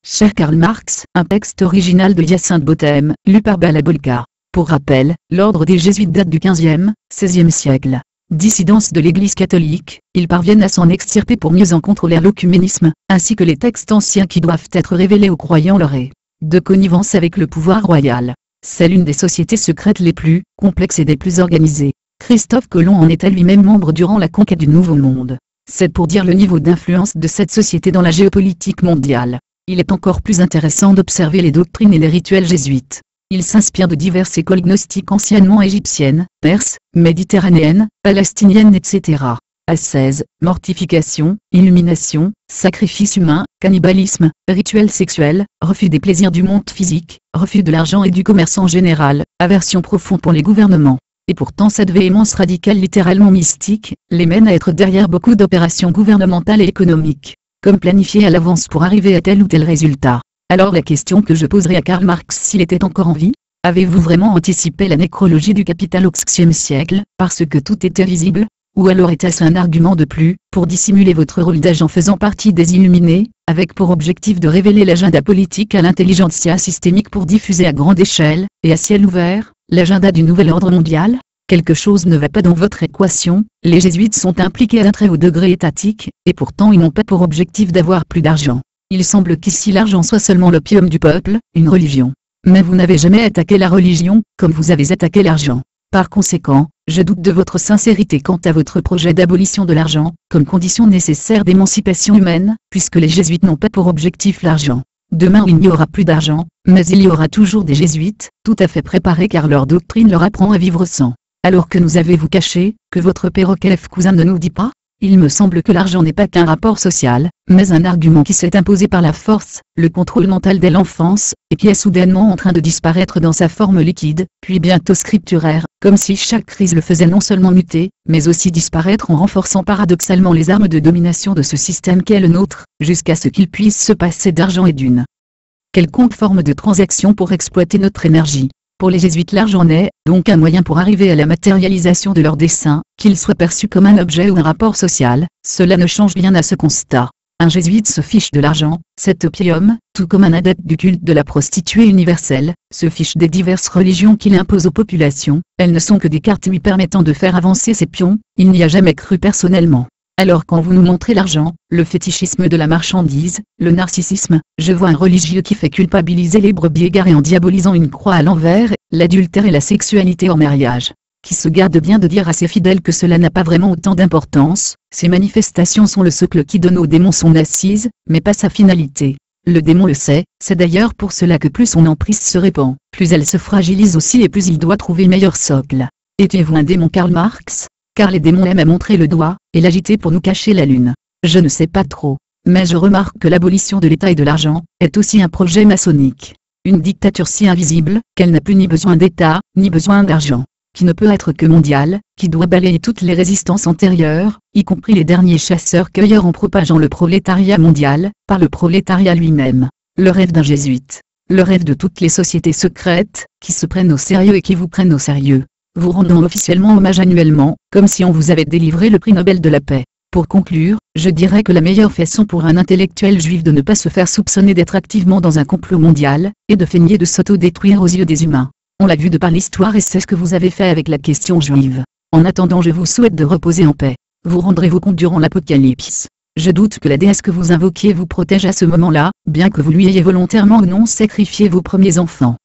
Cher Karl Marx, un texte original de Hyacinthe Bothème, lu par Balabolka. Pour rappel, l'ordre des Jésuites date du XVe, XVIe siècle. Dissidence de l'Église catholique, ils parviennent à s'en extirper pour mieux en contrôler l'œcuménisme, ainsi que les textes anciens qui doivent être révélés aux croyants leur est de connivence avec le pouvoir royal. C'est l'une des sociétés secrètes les plus complexes et des plus organisées. Christophe Colomb en était lui-même membre durant la conquête du Nouveau Monde. C'est pour dire le niveau d'influence de cette société dans la géopolitique mondiale. Il est encore plus intéressant d'observer les doctrines et les rituels jésuites. Il s'inspire de diverses écoles gnostiques anciennement égyptiennes, perses, méditerranéennes, palestiniennes etc. Ascèse, mortification, illumination, sacrifice humain, cannibalisme, rituel sexuel, refus des plaisirs du monde physique, refus de l'argent et du commerce en général, aversion profonde pour les gouvernements. Et pourtant cette véhémence radicale littéralement mystique, les mène à être derrière beaucoup d'opérations gouvernementales et économiques, comme planifiées à l'avance pour arriver à tel ou tel résultat. Alors la question que je poserai à Karl Marx s'il était encore en vie, avez-vous vraiment anticipé la nécrologie du capital au XVe siècle, parce que tout était visible? Ou alors était-ce un argument de plus, pour dissimuler votre rôle d'agent faisant partie des Illuminés, avec pour objectif de révéler l'agenda politique à l'intelligentsia systémique pour diffuser à grande échelle, et à ciel ouvert, l'agenda du nouvel ordre mondial? Quelque chose ne va pas dans votre équation, les jésuites sont impliqués à un très haut degré étatique, et pourtant ils n'ont pas pour objectif d'avoir plus d'argent. Il semble qu'ici l'argent soit seulement l'opium du peuple, une religion. Mais vous n'avez jamais attaqué la religion, comme vous avez attaqué l'argent. Par conséquent, je doute de votre sincérité quant à votre projet d'abolition de l'argent, comme condition nécessaire d'émancipation humaine, puisque les jésuites n'ont pas pour objectif l'argent. Demain il n'y aura plus d'argent, mais il y aura toujours des jésuites, tout à fait préparés car leur doctrine leur apprend à vivre sans. Alors que nous avez-vous caché, que votre perroquet cousin ne nous dit pas? Il me semble que l'argent n'est pas qu'un rapport social, mais un argument qui s'est imposé par la force, le contrôle mental dès l'enfance, et qui est soudainement en train de disparaître dans sa forme liquide, puis bientôt scripturaire, comme si chaque crise le faisait non seulement muter, mais aussi disparaître en renforçant paradoxalement les armes de domination de ce système qu'est le nôtre, jusqu'à ce qu'il puisse se passer d'argent et d'une quelconque forme de transaction pour exploiter notre énergie. Pour les jésuites l'argent n'est donc un moyen pour arriver à la matérialisation de leur dessein, qu'il soit perçu comme un objet ou un rapport social. Cela ne change rien à ce constat. Un jésuite se fiche de l'argent, cet opium, tout comme un adepte du culte de la prostituée universelle, se fiche des diverses religions qu'il impose aux populations. Elles ne sont que des cartes lui permettant de faire avancer ses pions. Il n'y a jamais cru personnellement. Alors quand vous nous montrez l'argent, le fétichisme de la marchandise, le narcissisme, je vois un religieux qui fait culpabiliser les brebis égarées en diabolisant une croix à l'envers, l'adultère et la sexualité hors mariage. Qui se garde bien de dire à ses fidèles que cela n'a pas vraiment autant d'importance, ces manifestations sont le socle qui donne au démon son assise, mais pas sa finalité. Le démon le sait, c'est d'ailleurs pour cela que plus son emprise se répand, plus elle se fragilise aussi et plus il doit trouver meilleur socle. Étiez-vous un démon Karl Marx? Car les démons aiment à montrer le doigt, et l'agiter pour nous cacher la lune. Je ne sais pas trop. Mais je remarque que l'abolition de l'État et de l'argent, est aussi un projet maçonnique. Une dictature si invisible, qu'elle n'a plus ni besoin d'État, ni besoin d'argent. Qui ne peut être que mondiale, qui doit balayer toutes les résistances antérieures, y compris les derniers chasseurs-cueilleurs en propageant le prolétariat mondial, par le prolétariat lui-même. Le rêve d'un jésuite. Le rêve de toutes les sociétés secrètes, qui se prennent au sérieux et qui vous prennent au sérieux. Vous rendant officiellement hommage annuellement, comme si on vous avait délivré le prix Nobel de la paix. Pour conclure, je dirais que la meilleure façon pour un intellectuel juif de ne pas se faire soupçonner d'être activement dans un complot mondial, est de feigner de s'auto-détruire aux yeux des humains. On l'a vu de par l'histoire et c'est ce que vous avez fait avec la question juive. En attendant je vous souhaite de reposer en paix. Vous rendrez-vous compte durant l'Apocalypse. Je doute que la déesse que vous invoquiez vous protège à ce moment-là, bien que vous lui ayez volontairement ou non sacrifié vos premiers enfants.